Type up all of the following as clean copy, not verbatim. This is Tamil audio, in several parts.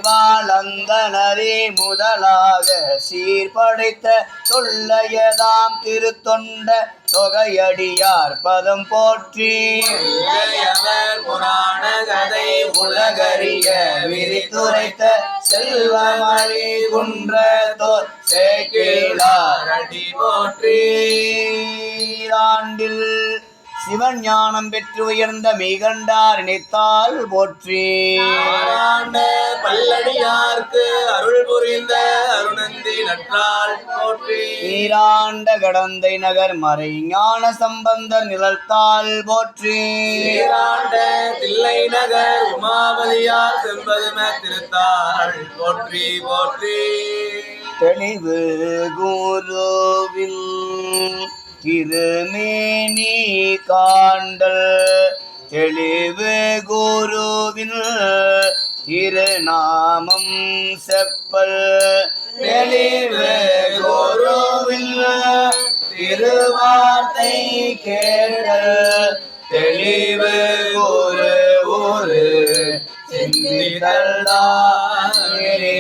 வாழ்ந்தனரே முதலாக சீர்படைத்த தொல்லையதாம் திருத்தொண்ட தொகையடியார் பதம் போற்றி புராண கதை உலகறிய விரித்துரைத்த செல்வமணி குன்றத்தோர் சேக்கிழார் அடி போற்றி ஆண்டில் சிவன் ஞானம் பெற்று உயர்ந்த மெய்கண்டார் நினைத்தால் போற்றி பல்லடியார்க்கு அருள் புரிந்த அருணந்தி நற்றால் போற்றி நீராண்ட கடந்தை நகர் மறை ஞான சம்பந்தர் நிழல்தாள் போற்றி நீராண்ட தில்லை நகர் உமாபதியார் செம்பதும திருத்தாள் போற்றி போற்றி தெளிவு குருவின் திருமேனி காண்டல் தெளிவு குருவின் திருநாமம் செப்பல் தெளிவு குருவின் திருவார்த்தை கேட்டல் தெளிவு குரு ஒரு சிந்திதல்லாரே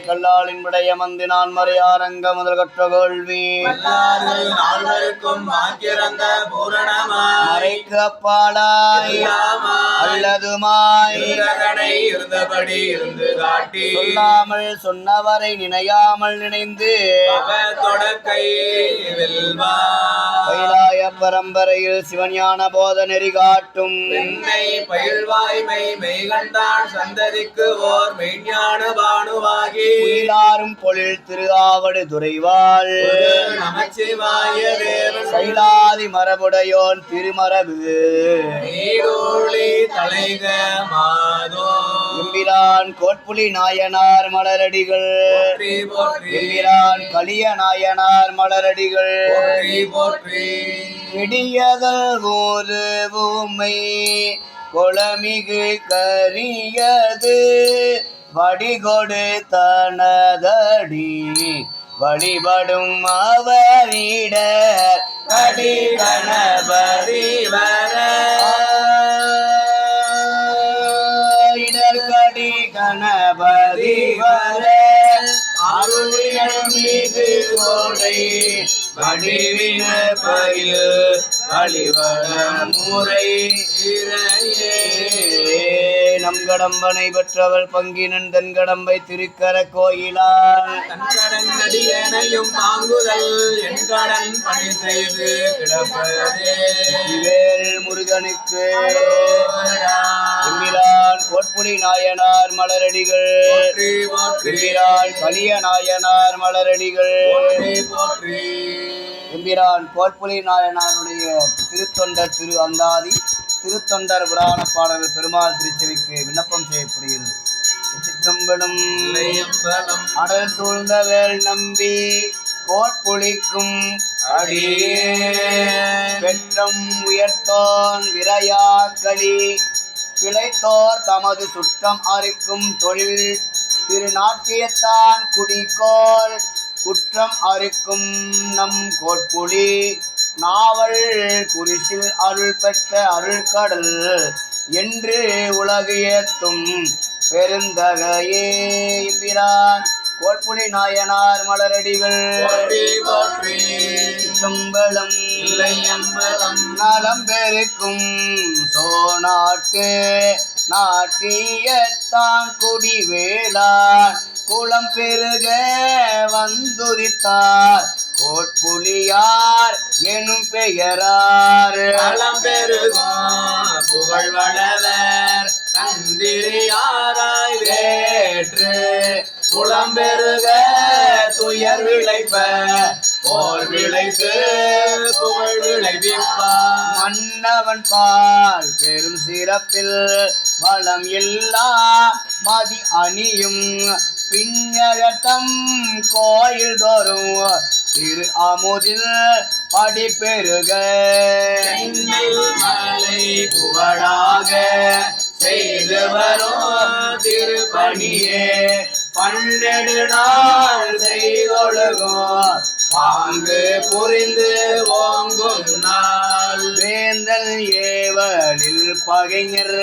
கல்லாளின் விடைய மந்தி நான் மறையாரங்க முதல் கற்ற கேள்வி நால்வருக்கும் வாக்கியறந்த பூரணமாய்க்கு அப்பாலாய் அல்லதுமாய் இருந்தபடி இருந்து காட்டி சொல்லாமல் சொன்னவரை நினையாமல் நினைந்து தொடக்கை வெல்வா கைலாய பரம்பரையில் சிவஞான போத நெறி காட்டும் பயில்வாய்மை மெய்கண்டான் சந்ததிக்கு ஓர் மெய்ஞான பானுவாகி உயிராரும் பொழில் திரு ஆவடு துறைவாள் நமச்சிவாய தேவன் கைலாதி மரபுடையோன் திருமரபு தலைக மாதோ எம்பிரான் கோட்புலி நாயனார் மலரடிகள் எம்பிரான் கலிய நாயனார் மலரடிகள் இடியதல் ஒரு பூமை கொளமிகு கரியது வடிகொடு தனதடி வழிபடும் அவரிட கடி கணபதி வர இடர்கடி கணபதி வர அருளியல் மீது கோடை வடிவின பயில் வழிவட முறை நம் கடம்பனை பெற்றவள் பங்கினன் தன் கடம்பை திருக்கர கோயிலால் தன்கடன் நடிகனையும் தாங்குதல் என் கடன் பணி செய்து கிடப்பதே வேல் முருகனுக்கு எம்பிரான் கோட்புலி நாயனார் மலரடிகள் எம்பிரான் கலிய நாயனார் மலரடிகள் எம்பிரான் கோட்புலி நாயனாருடைய திருத்தொண்டர் திரு அந்தாதி திருத்தொண்டர் புராண பாடல்கள் பெருமாள் திருச்செவிக்கு விண்ணப்பம் செய்யப்படுகிறது. சிற்றம்பலம் அடல் சூழ்ந்த வேல் நம்பி கோட்புளிக்கும் அடியே வெற்றம் உயர்த்தோன் விரையாக்களி கிளைத்தோர் தமது சுற்றம் அறுக்கும் தொழில் திருநாட்டியத்தான் குடிக்கோள் குற்றம் அறுக்கும் நம் கோட்புலி நாவல் குறிசில் அருள் பெற்ற அருள் கடல் என்று உலகு ஏத்தும் பெருந்தகையே எம்பிரான் கோட்புலி நாயனார் மலரடிகள் தும்பலம் நலம் பெருக்கும் சோநாட்டு நாட்டியத்தான் குடிவேளான் குளம் பெருக வந்துரித்தார் கோட்புலியார் எனும் பெயரார் நலம் பெருகும் புகழ் வளவர் தந்திரியாராய் வேற்று குளம் பெருக துயர் விளைப்ப போர் விளைத்து புகழ் விளைவிப்பார் மன்னவன் பால் பெரும் சிறப்பில் வளம் எல்லா மதி அணியும் பின்னகத்தம் கோயில் தோறும் திரு அமுதில் படிப்பெருக மலை புகழாக செய்து வரும் திருப்பணியே பன்னெடு நாள் செய்தொழுகும் பாங்கு புரிந்து ஓங்கும் நாள் வேந்தல் ஏவலில் பகைஞர்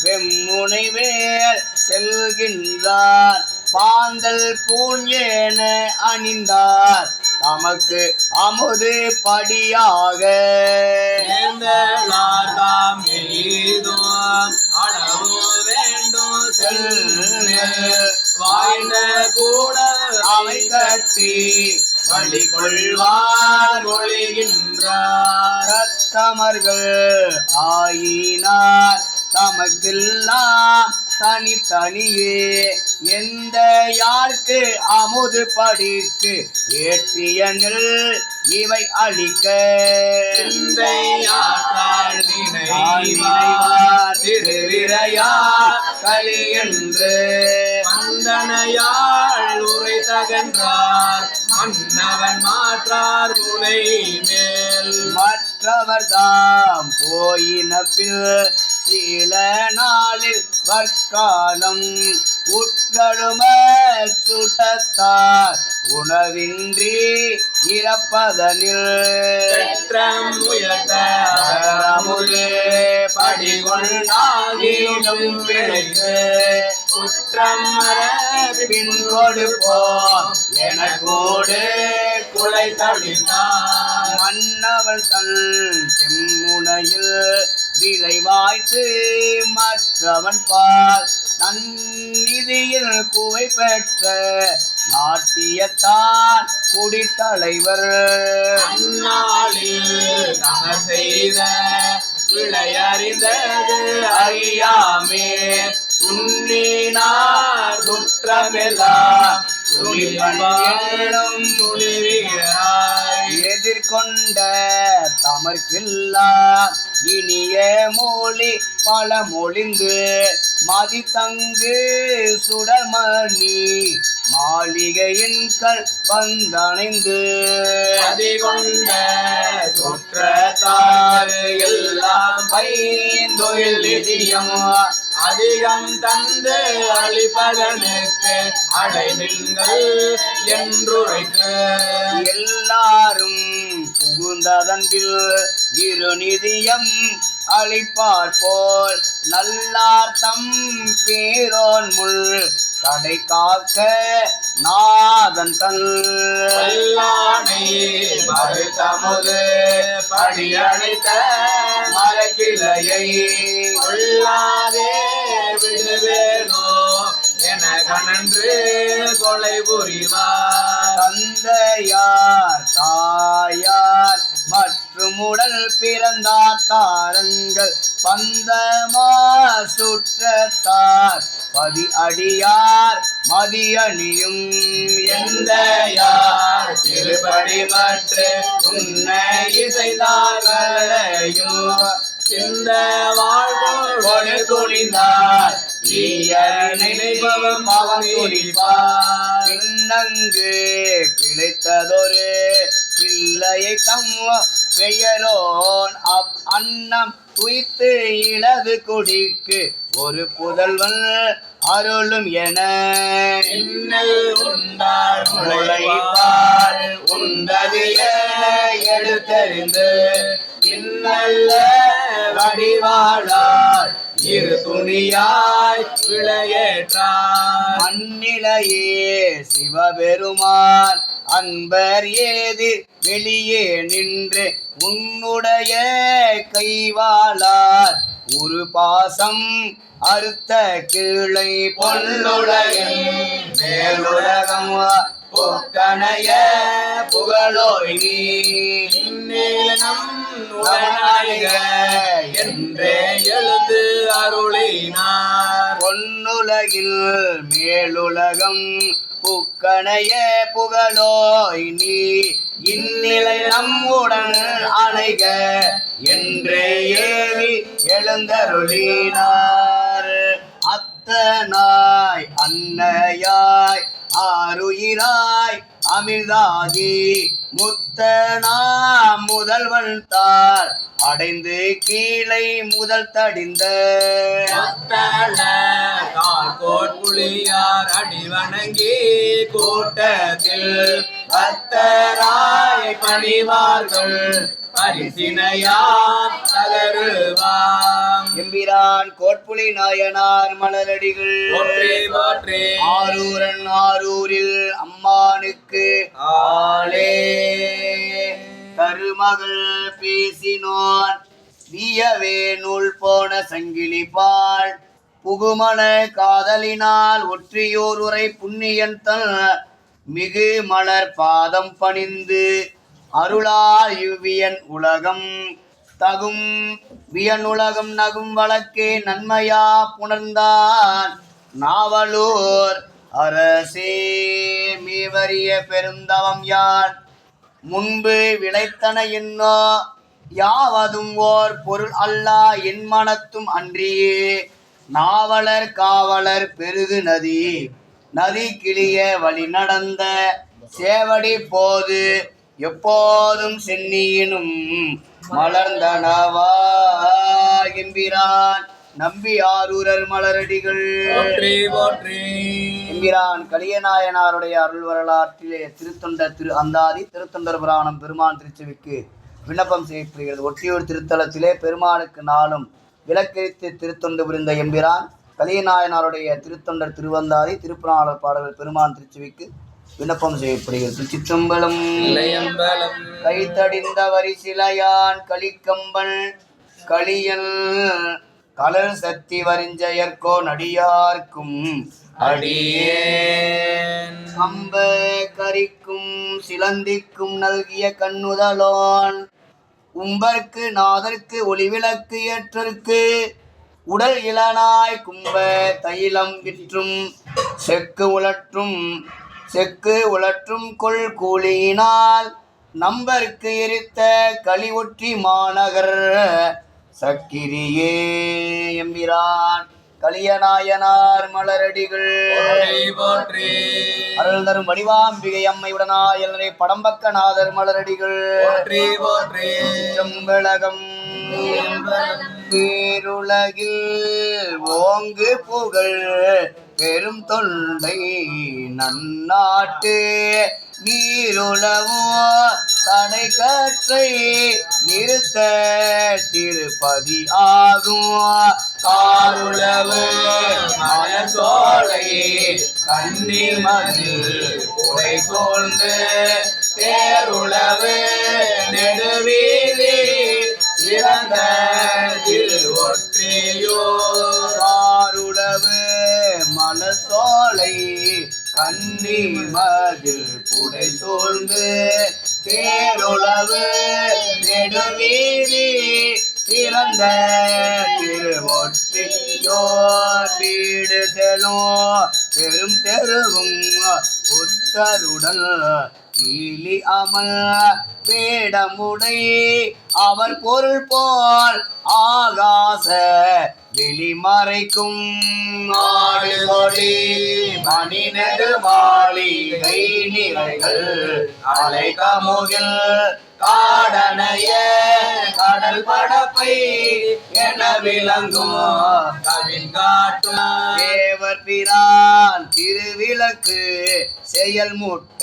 வெம்முனை வேல் செல்கின்றார் பாந்தல் பூஞ்சேன அணிந்தார் தமக்கு அமுது படியாக தாம் எய்தும் அளவு வேண்டும் வாய்ந்த கூட அவை கட்டி வழி கொள்வார் மொழிகின்றார் தமர்கள் ஆயினார் தமக்கெல்லாம் தனித்தனியே எந்த யாருக்கு அமுது படிக்கு ஏற்றிய நெல் இவை அளிக்க சிந்தையாற்றாள் நினைவார் திருவிரையார் களி என்று வந்தனையாள் உரை தகன்றார் மன்னவன் மாற்றார் முனை மேல் மற்றவர் தாம் போயின பின் சில நாளில் வற்காலம் உட்கழும சுட்டத்தார் உணவின்றி இறப்பதனில் பெற்றம் உயர்த்த அமுதே படிகொண்டாகிலும் விளைத்து குற்றம் பின் கொடுப்போம் என கூடு குலை தவிர்த்தார் மன்னவன் தன் செம்முனையில் விளைவாய்த்து மற்றவன் பால் தன்னிதியில் குவை பெற்ற நாட்டியத்தான் குடித்தலைவர் அந்நாளில் தமர் செய்த விளையறிந்தது அறியாமே துண்ணினார் குற்றமெல்லாம் துணிவனும் துணிவிகிறாய் எதிர்கொண்ட தமர்க்கில்லா இனிய மொழி பல மொழிந்து மதித்தங்கு சுடர்மணி மாளிகையின் கல் வந்தணைந்து அதிகொண்ட சுற்றத்தார் எல்லாம் பைந்தொழில் நிதியம் அதிகம் தந்து அளிப்பதனுக்கு அடைவிங்கள் என்றுரைத்து எல்லாரும் புகுந்ததன்பில் இருநிதியம் அளிப்பார் போல் நல்லார் தம் பேரோன் முள் கடை காக்க நாதன் தன் வல்லானை மறுத்தமுது படியடைத்த மரக்கிளையை கொள்ளாதே விடுவேனோ என கணன்று கொலை புரிவார் தந்தையார் தாயார் மற்றும் உடல் பிறந்தார் தாரங்கள் பந்தமா சுற்றத்தார் பதி அடியார் மதியணியும் எந்த யார் திருப்படி மற்ற உன்ன இசைந்தார்களையும் இந்த வாழ்வோடு துணிந்தார் நினைப்பவன் அவன் துணிப்பார் பின்னங்கு பிழைத்ததொரு பிள்ளையை தம் பெயரோன் அன்னம் துய்த்து இளது குடிக்கு ஒரு புதல்வன் அருளும் என இன்னல் உண்டார் முளைப்பார் உண்டது என எடுத்தறிந்து இன்னல்ல வடிவாளார் இரு துணியாய் விளையேற்றார் மண்ணிலையே சிவபெருமான் அன்பர் ஏதி வெளியே நின்று உன்னுடைய கைவாளார் ஒரு பாசம் அறுத்த கிளை பொன்னுலகில் மேலுலகம் பொக்கணைய புகழோய் நீ நம் உடனாளிக என்றே எழுந்து அருளினார் பொன்னுலகில் மேலுலகம் புக்கணைய புகழோய் நீ இந்நிலை நம்முடன் அணைக என்றே ஏவி எழுந்தருளினார் அத்தனாய் அன்னையாய் ஆருயிராய் அமிர்தாகி முத்தனா முதல்வன் தார் அடைந்து கீழை முதல் தடிந்த கோட்புளியார் அடிவணங்கி கூட்டத்தில் பக்தராய் பணிவார்கள் பரிசினையாம் பகருவாம். எம்பிரான் கோட்புலி நாயனார் மலரடிகள் போற்றி போற்றி. ஆரூரன் ஆரூரில் அம்மானுக்கு ஆளே கருமகள் பேசினோன் வியவே நூல் போன சங்கிலி பால் புகுமன காதலினால் ஒற்றியோர் உரை புண்ணியன் தன் மிகு மலர் பாதம் பணிந்து அருளால் இவ்வியன் உலகம் தகும் வியன் உலகம் நகும் வழக்கே நன்மையா புணர்ந்தான் நாவலூர் அரசே மேவரிய பெருந்தவம் யான் முன்பு விளைத்தன என்னோ யாவதும் ஓர் பொருள் அல்லா என் மனத்தும் அன்றியே நாவலர் காவலர் பெருகு நதி நதி கிளிய வழி நடந்த சேவடி போது எப்போதும் சென்னியினும் மலர்ந்தனவா எம்பிரான் நம்பி ஆரூரர் மலரடிகள் போற்றி போற்றி. எம்பிரான் கலியநாயனாருடைய அருள் வரலாற்றிலே திருத்தொண்டர் திரு அந்தாதி திருத்தொண்டர் புராணம் பெருமான் திருச்செவிக்கு விண்ணப்பம் செய்யப்படுகிறது. ஒட்டியூர் திருத்தலத்திலே பெருமானுக்கு நாளும் விளக்கெரித்து திருத்தொண்டு புரிந்த எம்பிரான் கலியநாயனாருடைய திருத்தொண்டர் திருவந்தாதி திருப்புராணர் பாடல்கள் பெருமான் திருச்செவிக்கு விண்ணப்பம் செய்யப்படுகிறது. திருச்சிற்றம்பலம். கைத்தடிந்த வரிசிலையான் களிக்கம்பன் களியல் கலர் சக்தி வரிஞ்சயற்கோ நடியார்க்கும் அடியேன் கம்ப கரிக்கும் சிலந்திக்கும் நல்கிய கண்ணுதலோன் உம்பர்க்கு நாதற்கு ஒளிவிளக்கு ஏற்றற்கு உடல் இளனாய் கும்ப தைலம் விற்றும் செக்கு உலற்றும் கொள் கூலியினால் நம்பர்க்கு எரித்த களி ஒற்றி மாநகர் சக்கிரியே எம்பிரான் கலியநாயனார் மலரடிகள் அருள் தரும் வடிவாம்பிகை அம்மையுடனாய் படம்பக்கநாதர் மலரடிகள் செம்பழகம் பேருலகில் ஓங்கு புகழ் பெரும் தொண்டை நன்னாட்டு நீருளவோ தடை கற்றை நிறுத்த திருப்பதி ஆகும் காருளவு மலர் சோலை கண்ணீர் மதில் உடை சோழ்ந்து தேருளவு நெடுவீதி இறந்த திரு ஒற்றியோ காருளவு மலர் சோலை கண்ணீர் மதில் புடை சூழ்ந்து தேருளவு நெடுவீதி சிறந்த திருவொற்றியோர் வீடு செல்லும் பெரும் தெருவும் புத்தருடல் கீழி அமல் வேடமுடை அவர் பொருள் போல் ஆகாச வெளிமறைக்கும் ஆடு கொடி மணி நெடு மாளிகை நிறைகள் அலை கமுகில் காடனைய கடல் படப்பை என விளங்கும் கவின் காட்டும் தேவர் பிரான் திருவிளக்கு செயல் முட்ட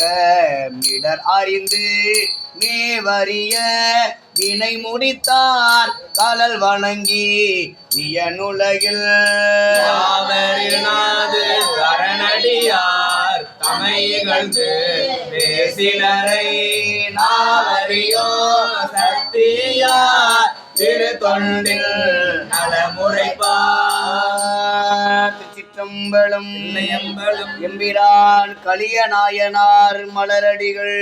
மிடர் அறிந்து மேவரிய வினை முடித்தார் கலல் வணங்கி வியனுலகில் கரணடியார் தமைகழ்ந்து பேசினரை நாவரியோ சக்தியார் திரு தொண்டில் நலமுறைப்பார். சிற்றம்பலம் எம்பிரான் கலியநாயனார் மலரடிகள்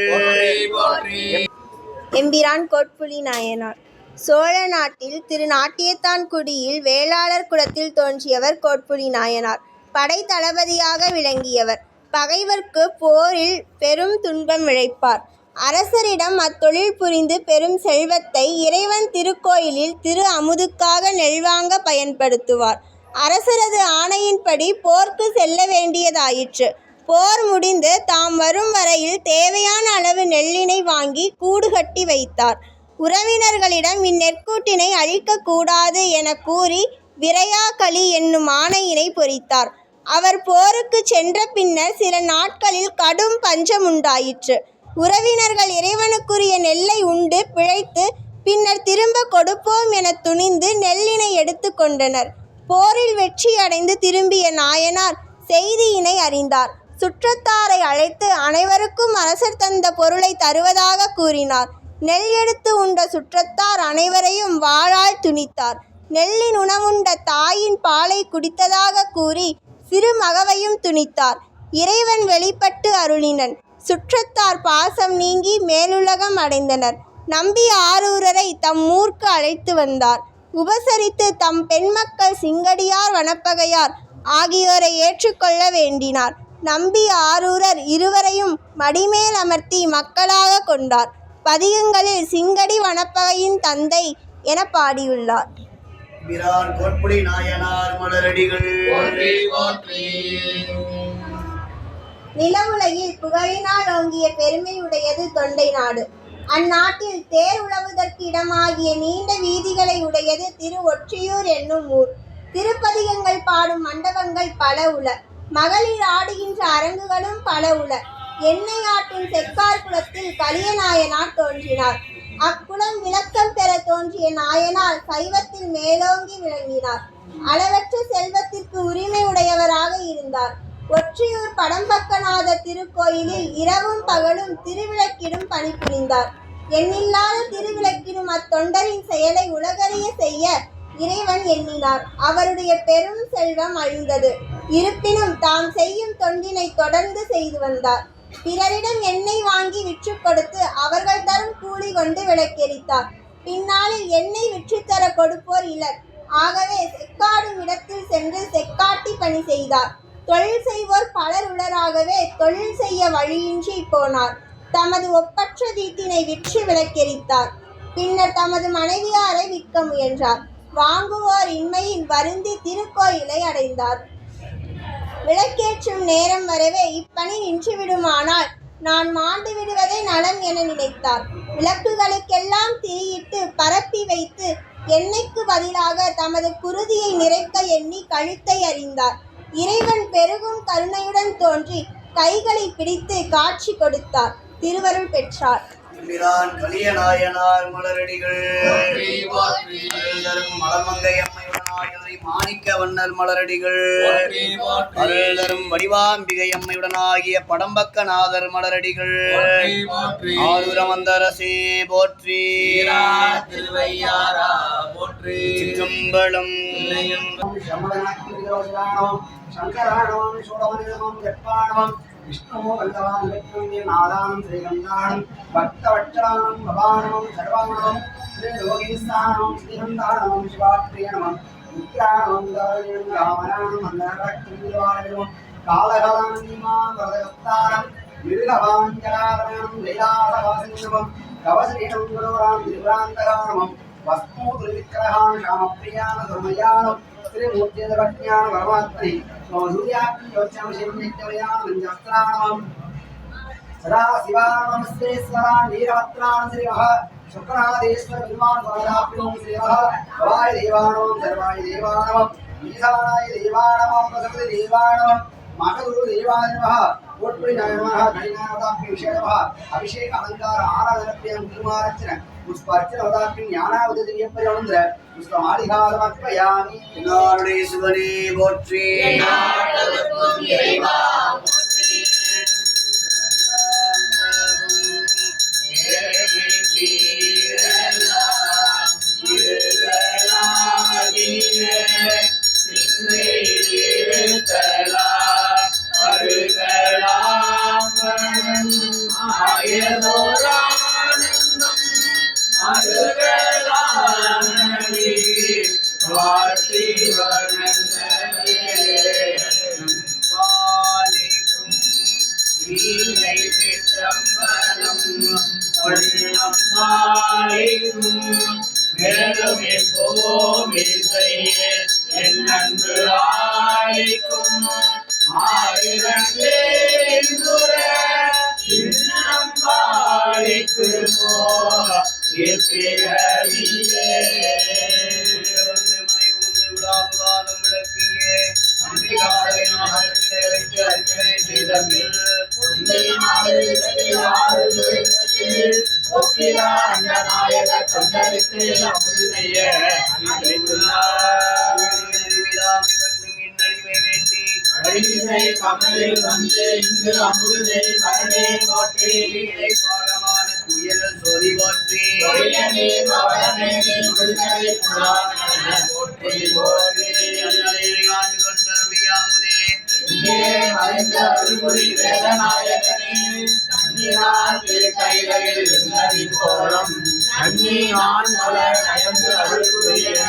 எம்பிரான் கோட்புலி நாயனார். சோழ நாட்டில் திரு நாட்டியத்தான்குடியில் வேளாளர் குலத்தில் தோன்றியவர் கோட்புலி நாயனார். படை தளபதியாக விளங்கியவர். பகைவர்க்கு போரில் பெரும் துன்பம் விளைப்பார். அரசரிடம் அத்தொழில் புரிந்து பெரும் செல்வத்தை இறைவன் திருக்கோயிலில் திரு அமுதுக்காக நெல்வாங்க பயன்படுத்துவார். அரசரது ஆணையின்படி போர்க்கு செல்ல வேண்டியதாயிற்று. போர் முடிந்து தாம் வரும் வரையில் தேவையான அளவு நெல்லினை வாங்கி கூடு கட்டி வைத்தார். உறவினர்களிடம் இந்நெற்கூட்டினை அழிக்கக்கூடாது என கூறி விரையா களி என்னும் ஆணையினை பொறித்தார். அவர் போருக்கு சென்ற பின்னர் சில நாட்களில் கடும் பஞ்சம் உண்டாயிற்று. உறவினர்கள் இறைவனுக்குரிய நெல்லை உண்டு பிழைத்து பின்னர் திரும்ப கொடுப்போம் என துணிந்து நெல்லினை எடுத்து கொண்டனர். போரில் வெற்றியடைந்து திரும்பிய நாயனார் செய்தியினை அறிந்தார். சுற்றத்தாரை அழைத்து அனைவருக்கும் அரசர் தந்த பொருளை தருவதாக கூறினார். நெல் எடுத்து உண்ட சுற்றத்தார் அனைவரையும் வாளால் துணித்தார். நெல்லின் உணவுண்ட தாயின் பாலை குடித்ததாக கூறி சிறு மகவையும் துணித்தார். இறைவன் வெளிப்பட்டு அருளினன். சுற்றத்தார் பாசம் நீங்கி மேலுலகம் அடைந்தனர். நம்பி ஆரூரரை தம் ஊர்க்கு அழைத்து வந்தார். உபசரித்து தம் பெண்மக்கள் சிங்கடியார் வனப்பகையார் ஆகியோரை ஏற்றுக்கொள்ள வேண்டினார். நம்பி ஆரூரர் இருவரையும் மடிமேல் அமர்த்தி மக்களாக கொண்டார். பதிகங்களில் சிங்கடி வனப்பகையின் தந்தை என பாடியுள்ளார். பிரான் கோட்புலி நாயனார் மலரடிகள் போற்றி போற்றி. நிலவுலகில் புகழினால் ஓங்கிய பெருமையுடையது தொண்டை நாடு. அந்நாட்டில் தேர் உழவுதற்கு இடமாகிய நீண்ட வீதிகளை உடையது திரு ஒற்றியூர் என்னும் ஊர். திருப்பதிகங்கள் பாடும் மண்டபங்கள் பல உள. மகளிர் ஆடுகின்ற அரங்குகளும் பல உள. எண்ணெய் ஆட்டும் செக்கார் குளத்தில் கலியநாயனார் தோன்றினார். அக்குளம் விளக்கம் பெற தோன்றிய நாயனார் சைவத்தில் மேலோங்கி விளங்கினார். அளவற்ற செல்வத்திற்கு உரிமை உடையவராக இருந்தார். ஒற்றியூர் படம்பக்கநாத திருக்கோயிலில் இரவும் பகலும் திருவிளக்கிடும் பணி புரிந்தார். எண்ணில்லாத திருவிளக்கிடும் அத்தொண்டரின் செயலை உலகறிய செய்ய இறைவன் எண்ணினார். அவருடைய பெரும் செல்வம் அழிந்தது. இருப்பினும் தாம் செய்யும் தொண்டினை தொடர்ந்து செய்து வந்தார். பிறரிடம் எண்ணெய் வாங்கி விற்று கொடுத்து அவர்கள் தரும் கூலி கொண்டு விளக்கெரித்தார். பின்னாளில் எண்ணெய் விற்றுத்தர கொடுப்போர் இலர். ஆகவே செக்காடும் இடத்தில் சென்று செக்காட்டி பணி செய்தார். தொழில் செய்வோர் பலர் உளராகவே தொழில் செய்ய வழியின்றி போனார். தமது ஒப்பற்ற வீட்டினை விற்று விளக்கெரித்தார். பின்னர் தமது மனைவியாரை விற்க முயன்றார். வாங்குவோர் இன்மையின் வருந்தி திருக்கோயிலை அடைந்தார். விளக்கேற்றும் நேரம் வரவே இப்பணி நின்றுவிடுமானால் நான் மாண்டு விடுவதை நலம் என நினைத்தார். விளக்குகளுக்கெல்லாம் திரியிட்டு பரப்பி வைத்து எண்ணெய்க்கு பதிலாக தமது குருதியை நிறைக்க எண்ணி கழுத்தை அறிந்தார். இறைவன் பெருகும் கருணையுடன் தோன்றி கைகளை பிடித்து காட்சி கொடுத்தார். திருவருள் பெற்றார். பிரான் கலியநாயனார் மலரடிகள் போற்றி போற்றி. அருள்தரும் மலர்மங்கை அம்மையுடனாகிய மாணிக்க வண்ணர் மலரடிகள் போற்றி போற்றி. அருள்தரும் வடிவாம்பிகை அம்மையுடனாகிய படம்பக்கநாதர் மலரடிகள் போற்றி போற்றி. ஆரூரமந்தரசே போற்றி. ஈரார் திருவையாரா போற்றி. சிற்றம்பலம் சங்கராணவம் சோழமனிதமம் ஜப்பாணவம் விஷ்ணு வல்லவான் விஷ்ணுவின் ஆதானம் ஸ்ரீகந்தானம் பக்தவட்சராணம் பவானமம் சர்வாணமம் ஸ்ரீலோகீஸ்தானம் ஸ்ரீகந்தானமம் சிவாப்ரியனமம் உத்ராணம் தவழியம் ராமராணம் அந்தரக்திவாரணம் காலகலானீமாம் வரதகஸ்தானம் மிருகவாஞ்சராரணம் லைலாசவாசினமம் கவசீனம் குருவராம் திரிபுராந்தகானமம் வஸ்து திருவிக்கிரகான் ராமப்பிரியான துர்மயானம் श्रीमूर्तिज्ञान परमात्मने सूर्याख्योच्चमशिवनित्यवयानमञ्जस्त्राणमं सदा शिवानमस्ते स्वरा नीरवत्राण श्रीमः शुक्रादेश्वर विद्वान् वरदाप्यो श्रीमः भवाय देवानमं सर्वाय देवानमं ईशानाय देवानमं प्रसृति देवानमं मातुरु देवाय नमः कोट्पुरी नमः गणिनावदाप्य विषयः अभिषेक अलंकार आराधनप्रियं तिरुमारचन पुष्पार्चन वदाप्य ज्ञानावदतियप्रयन्द्र पुष्पमालिकालमर्पयामि நாளுடைய சிவனே போற்றி. நாட்டவர்க்கும் இறைவா போற்றி. மேலும் எப்போமே செய்ய என் அன்பு ஆயிக்கும் ஆயிரந்தே பாலிக்கு போ விளக்கியே கமலில் வந்து இங்கு அமுதை மரணே போற்றி துயரல் சொறி போற்றி ஒளியனே பவளமே விடுதலை புராண போற்றி போற்றி ஆண்டு கொண்டருளியாமுதே இங்கே மறைந்த அருள்புரி வேதநாயகனே கண்ணினான் திருக்கையில் இருந்ததி போலம் கண்ணினான் மலர் நயந்து அருள்புரியன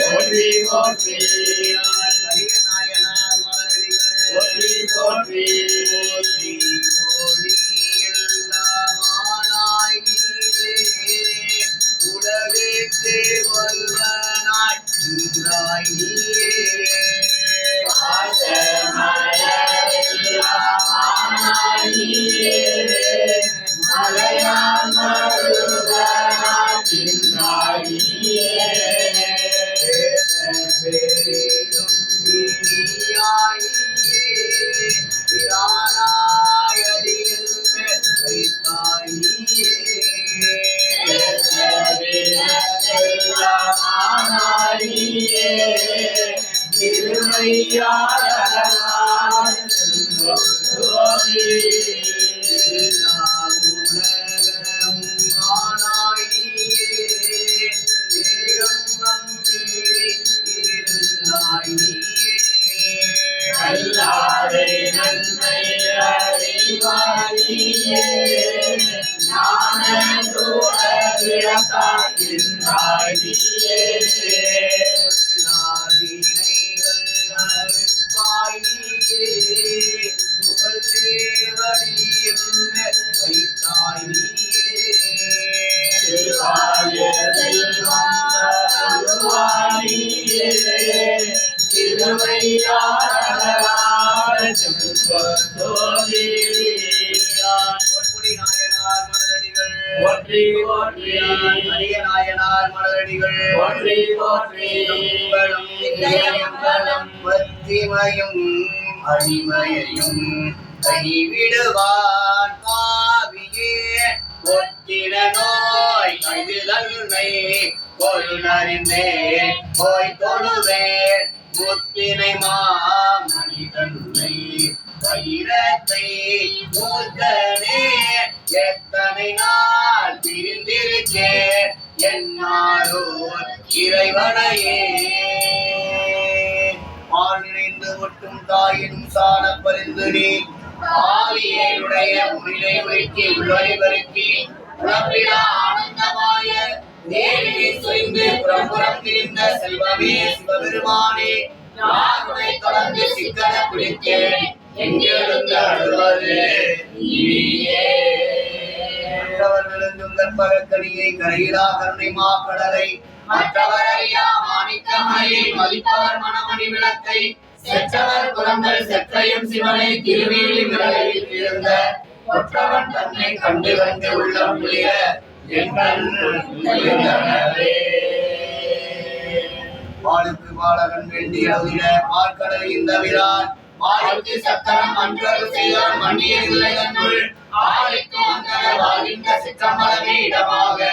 போற்றி போற்றி போற்றி போற்றி உலகிற்கு வருவனாய் நின்றாய் நீயே மலையான் பெரிதும் இனியாயே பிரானாயடியில் வைத்தாய் நீயே போற்றி போற்றி நாயனார் மலரடிகள் போற்றி போற்றி பத்திமையும் அடிமையையும் கைவிடுவான் பாவியே ஒத்திர நோய் கைவிதல்மை பொருளறிந்தே போய் தொழுவேன் முத்தினை மாமணிதன்மை வைரத்தை மூர்த்தனே எத்தனை நாள் பிரிந்திருக்கேன் என்னாரோர் இறைவனையே ஆள் நினைந்து ஒட்டும் தாயினும் சாண பரிந்து நீ ஆவியனுடைய முன்னிலை உருக்கி உள்வழிவருக்கி உழப்பிலா ஆனந்தமாய தேவியை சொய்ந்து புறம்புறம் திரிந்த செல்வமே சிவபெருமானே யாருடைய தொடர்ந்து சிக்கன பிடித்தேன் எங்கிருந்து அழுவது நீயே மற்றவர்களும் கற்பகக்கணியை கரையிலா கருணை மாக்கடலை மற்றவர் அறியா மாணிக்கமலையை மதிப்பவர் மணமணி விளக்கை செற்றவர் குலங்கள் செற்றையும் சிவனை திருவேலி விரலில் இருந்த ஒற்றவன் தன்னை கண்டு கண்டு உள்ளம் குளிர எங்கள் பாலுக்கு பாலகன் வேண்டி அவிர பார்க்கடல் இந்த விரான் ஆளுக்கு சக்கரம் அன்றல் செய்தார் மண்ணிய நிலையனுள் ஆளுக்கு மங்கள வாழ்கின்ற சிற்றம்பலமே இடமாக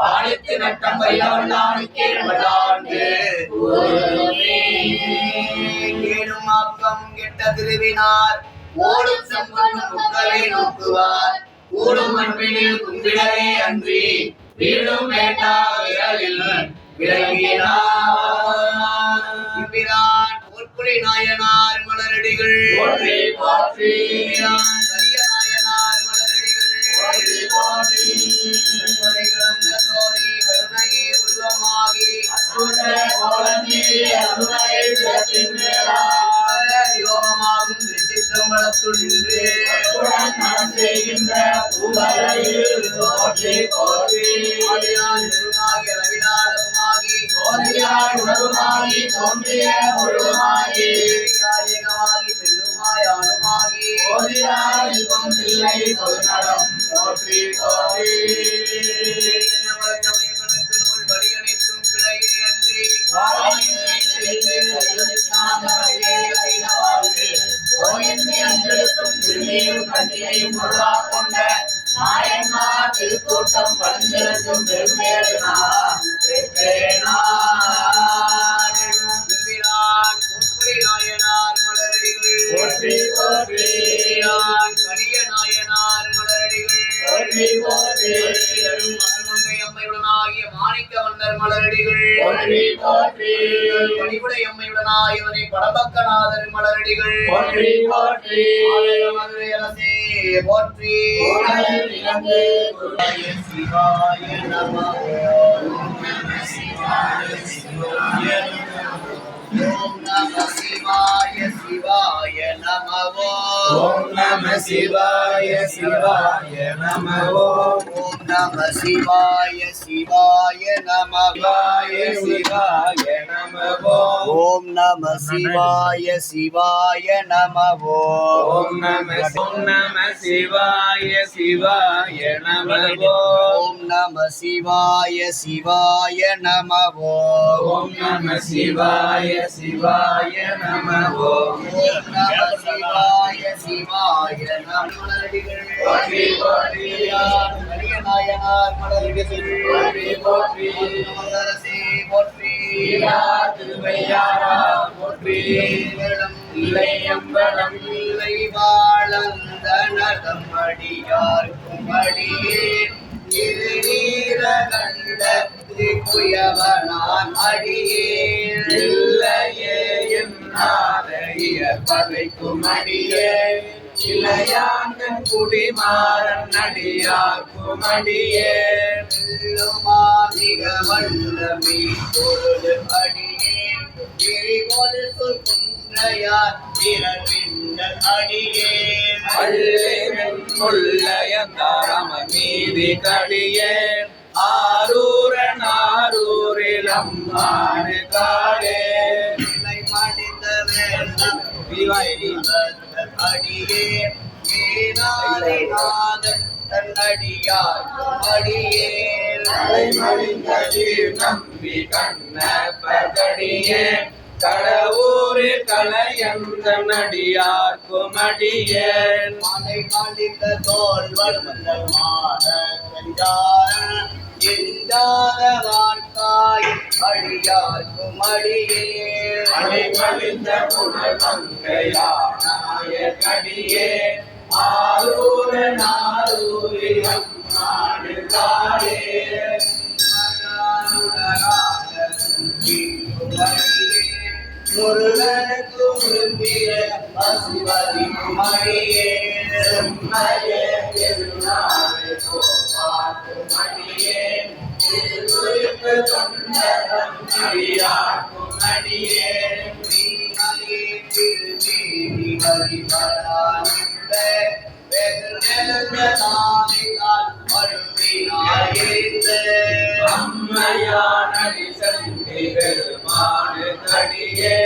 ஆளுக்கு நட்டம் வைலவல்லானுக்கே வல்லாண்டு கேடும் ஆக்கம் கெட்ட திருவினார் ஓடும் சம்பன் முக்களை நோக்குவார் கூடும் அன்பினில் கும்பிடவே அன்றி வீடும் வேண்டா விரலில் விளங்கினார் பொற்புரை நாயனார் மலரடிகள் போற்றி போற்றி கரிய நாயனார் மலரடிகள் போற்றி போற்றி கற்பனை கிடந்த சோதி கருணையே உருவமாகி அற்புத கோலமே அருணை சிறப்பின் மேலா வியோகமாகும் திருச்சிற்றம்பலத்துள் நின்று அத்துடன் மனம் செய்கின்ற பூவரையில் போற்றி போற்றி ஆதியாய் நெருமாகி ரவிநாதமாகி சோதியாய் உணவுமாகி தோன்றிய முழுமாகி ஏகமாகி பெண்ணுமாய் ஆணுமாகி சோதியாய் இன்பம் இல்லை பொதுநலம் போற்றி போற்றி நூல் வழியனைத்தும் பிழையே அன்றி வாழையினை தெரிந்து கையொலித்தாந்த வழியே கைலவாழ்வு கோயின்மை அஞ்செழுத்தும் திருநீரும் கண்ணியையும் பொருளாக் கொண்ட நாயன்மார் திருக்கூட்டம் பழஞ்செலுத்தும் பெருமேறு நான் எம்பிரான் கோட்புலி நாயனார் மலரடிகள் போற்றி போற்றி கரிய நாயனார் மலரடிகள் போற்றி போற்றி மலர்மங்கை அம்மையுடனாகிய மாணிக்க மன்னர் மலரடிகள் போற்றி போற்றி பணிவுடை அம்மையுடனாயவனை படபக்கநாதர் மலரடிகள் போற்றி போற்றி மதுரை அரசே போற்றி உடல் இறந்து சிவாய சிவாய நம ஓம் நம சிவாய சிவாய நம ஓம் நம சிவாய சிவாய நம ஓம் ஓம் நம சிவாய சிவாய நம சிவாய நம ஓம் நம சிவாய சிவாய நம ஓம் நம சிவாய சிவாய நம ஓம் நம சிவாய சிவாய நம ஓம் நம சிவாய சிவாய நம ஓம் நம சிவாய சிவாய நம போற்றி போற்றி கரிய நாயனார் மலரடிகள் போற்றி போற்றி மலரசே போற்றி திருவையாரா போற்றி இல்லை அம்பலம் இல்லை வாழந்த நலம் அடியார்க்கும் அடியே திருநீர கண்ட திக்குயவனான் அடியே இல்லையே என்னாரைய பதைக்கும் அடியே இளையாண்டன் குடிமாறன் அடியார்க்கும் அடியே மிக வல்லமே பொருள் அடியே கிரிபொரு குன்றையார் பிறவிந்தல் அடியே பள்ளிமென் முள்ளையந்தாரம நீதி கடியே ஆரூரன் ஆரூரில் அம்மானு காடே நிலை மடிந்த வேந்தம் விளைவந்தல் அடியே ஏனாரிநாதன் தன்னடியார் அடியே மலிந்தீர் நம்பி கண்ணப்படியே கடவுரில் கலையந்த நடியார்க்கும் அடியேன் மலை மடிந்த தோல் வளர்ந்த மான கஞ்சாரன் எஞ்சாத வாழ்க்காய் அடியார்க்கும் அடியே மலை மலிந்த புனல் மங்கையானாய கடியே ஆரூரன் ஆரூரில் அம்மாடு காடே முருகனுக்கு முருந்திய பசுபதி குமரியே செம்மையே திருநாளை போவார்க்கும் அடியே திருக்குறிப்பு தொண்டரும் அடியார்க்கும் அடியே அம்மையானடி சந்தி பெருமானு கடியே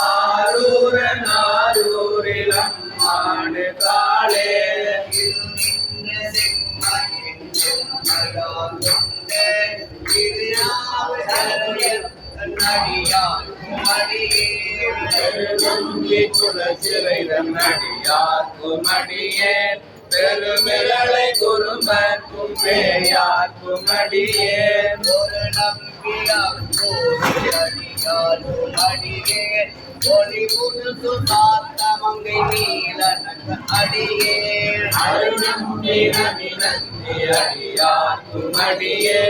ஆரூரன் ஆரூரில் அம்மானு காளே நம்பி குலச்சிறைதன் அடியார்க்கும் அடியே பெருமிரளை குறும்பர்க்கும் பேயார்க்கும் அடியே ஒரு நம்பியார் அடியே ஒளி புதுசு சாத்த மங்கை நீலனக்கு அடியே அருநம்பி நம்பி நம்பி அடியார்க்கும் அடியே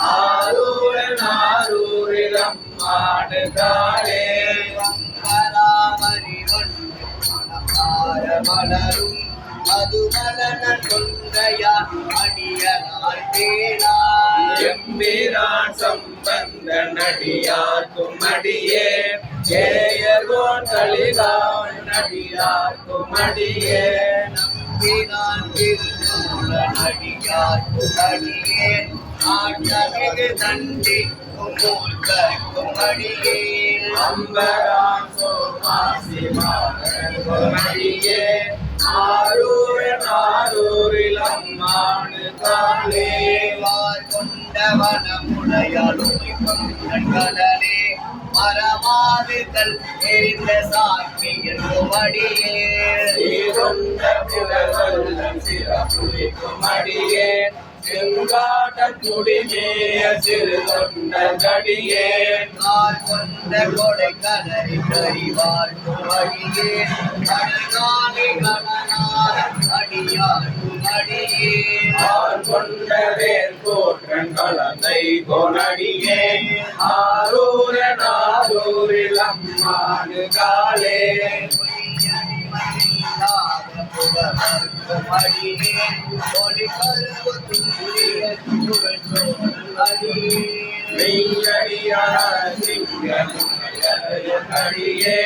ஆரூரன் ஆரூரில் அம்மாடு காளே வங்கராமரி ஒன்று மனமார மலரும் மதுமலன கொண்டையார் அடியனார் தேனார் எம்பிரான் சம்பந்த நடியார்க்கும் அடியே ஏயர்கோன் கலிகான் நடியார்க்கும் அடியே நம்பினான் திருமூல நடியார்க்கும் அடியே ஆட்டமிகு தண்டி மூர்க்கர்க்கும் அடியே அம்பரான் சோமாசிவார்க்கும் அடியே ஆரூரில் அம்மானு காலே கொண்ட வனமுடையாளுமை கொண்டே மரமாதுகள் எரிந்த சாட்சியர்க்கும் அடியே கொண்ட புகழ்வல்லம் சிறப்புலிக்கும் அடியே செங்காட்டம் குடிமேய சிறு கொண்ட கடியே கொண்ட கொடை கதறி கறிவார்க்கும் அடியே அடிகாமி கணநாத அடியார்க்கும் அடியே கொண்ட வேர் போற்றன் கலந்தை கொனடியே ஆரூரில் அம்மானு காலே அடியே ஒளி கருப்பு துணிய புகழ் அடியே மெய்யடியே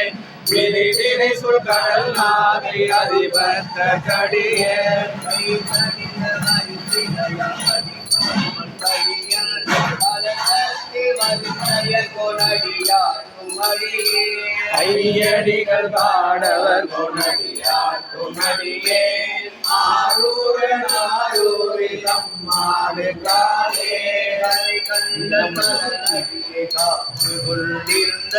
விரிவினை சொல் கடல் நாகை அதிபத்த கடியே ஐயடிகள் பாடவர் கொனடியார்க்கும் அடியே ஆரூரில் அம்மாடு காலே கொண்டிருந்த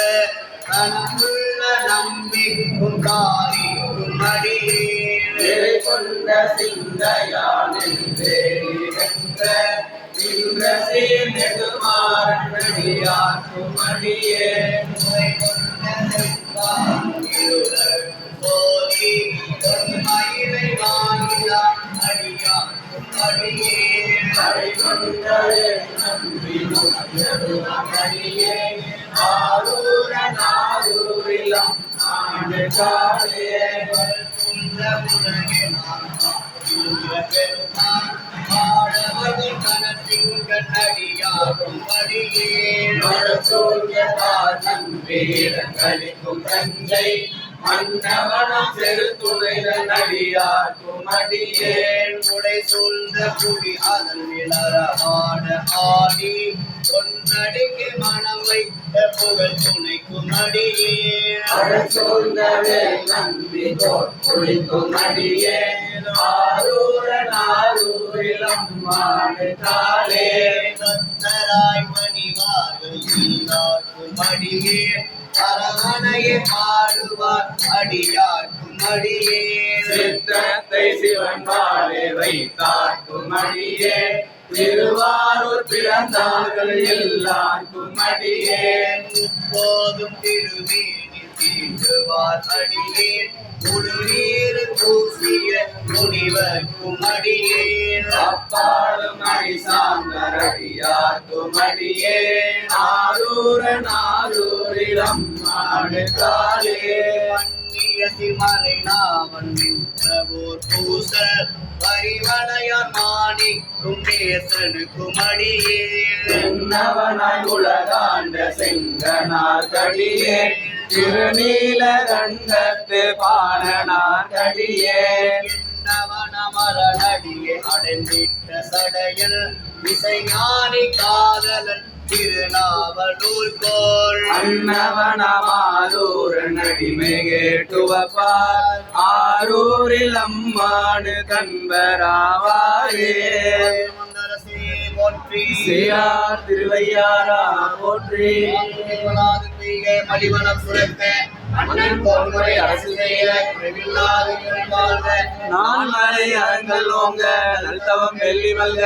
கனமுள்ள நம்பிக்கும் காரிக்கும் அடியே கொண்ட சிந்தையானென்ற நின்ற நெடுமாறன் நடியார்க்கும் அடியே போதி மயிலை வாங்கினான் அடியார்க்கும் அடியே நம்பி அடியே ஆரூரில் அம்மாடு காலே கலிக்கும் தஞ்சை மன்னவனம் செரு துணைதன் அடியார்க்கும் அடியே உடை சூழ்ந்த புவி அதன் விளரமான ஆடி பொன்னடிக்கு மனம் வைத்த புகழ் துணைக்கும் அடியே சூழ்ந்தவே நம்பி குளிக்கும் அடியே ஆரூரில் அம்மாடு காலே பக்தராய் மணிவார்கள் நீராக்கும் அடியே அரவணையை பாடுவார் அடியார்க்கும் அடியே சித்தத்தை சிவன் வாழை வைத்தார்க்கும் அடியே திருவாரூர் பிறந்தார்கள் எல்லாருக்கும் அடியே போதும் திருவேணி தீண்டுவார் அடியே முழுநீர் பூசிய முனிவர்க்கும் அடியே அப்பாலும் அடி சார்ந்தர் அடியார்க்கும் அடியே ஆரூரில் அம்மாடு காலே மலை நாவன் நின்றவோர் பூச பரிவளையார் மாணிக்கும் நேசனுக்கும் அடியே என்னவனாய் உலகாண்ட செங்கனார் கடியே திருநீல கண்டத்து பாணனார் கடியே நவனமரடியே அடைந்திட்ட சடையில் இசைஞானி காதலன் திருநாவலூர் கோள் அன்னவனமாரூர் நடிமை கேட்டுவப்பார் ஆரூரில் அம்மாடு கண்பராவாரே போற்றி சியார் திருவையாரா போற்றி மலிவனம் சுரக்க அண்ணன் போன்முறை அரசு செய்ய குறைவில்லாது வாழ்க நான் மலை அரங்கல் ஓங்க நல்தவம் வெள்ளி மல்க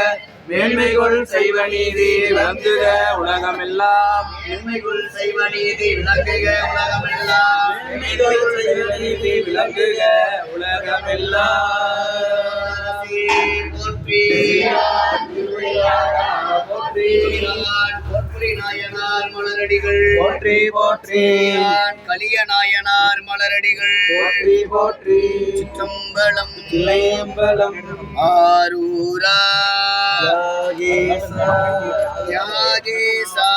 மேன்மைகள் செய்வ நீதி விளங்குக உலகமெல்லாம் மேன்மைக்குள் செய்வ நீதி விளங்குக உலகமெல்லாம் மேன்மைகள் செய்வ நீதி விளங்குக உலகமெல்லாம் போற்றி போற்றி நாயனார் மலரடிகள் போற்றி போற்றி கலிய நாயனார் மலரடிகள் போற்றி போற்றி சிற்றம்பலம் சிலையம்பலம் ஆரூரா யாகேசா யாகேசா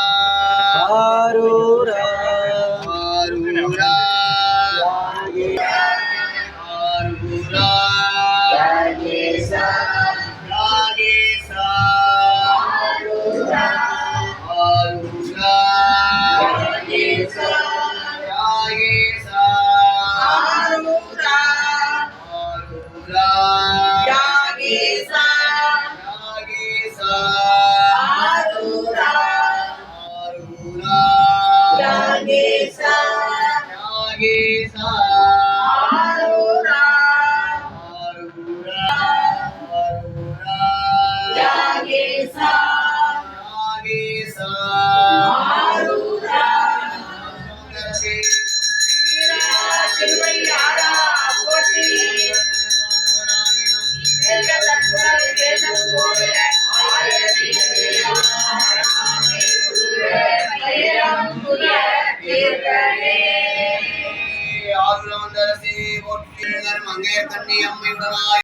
அங்கே கண்ணி அம்மையுடனாய்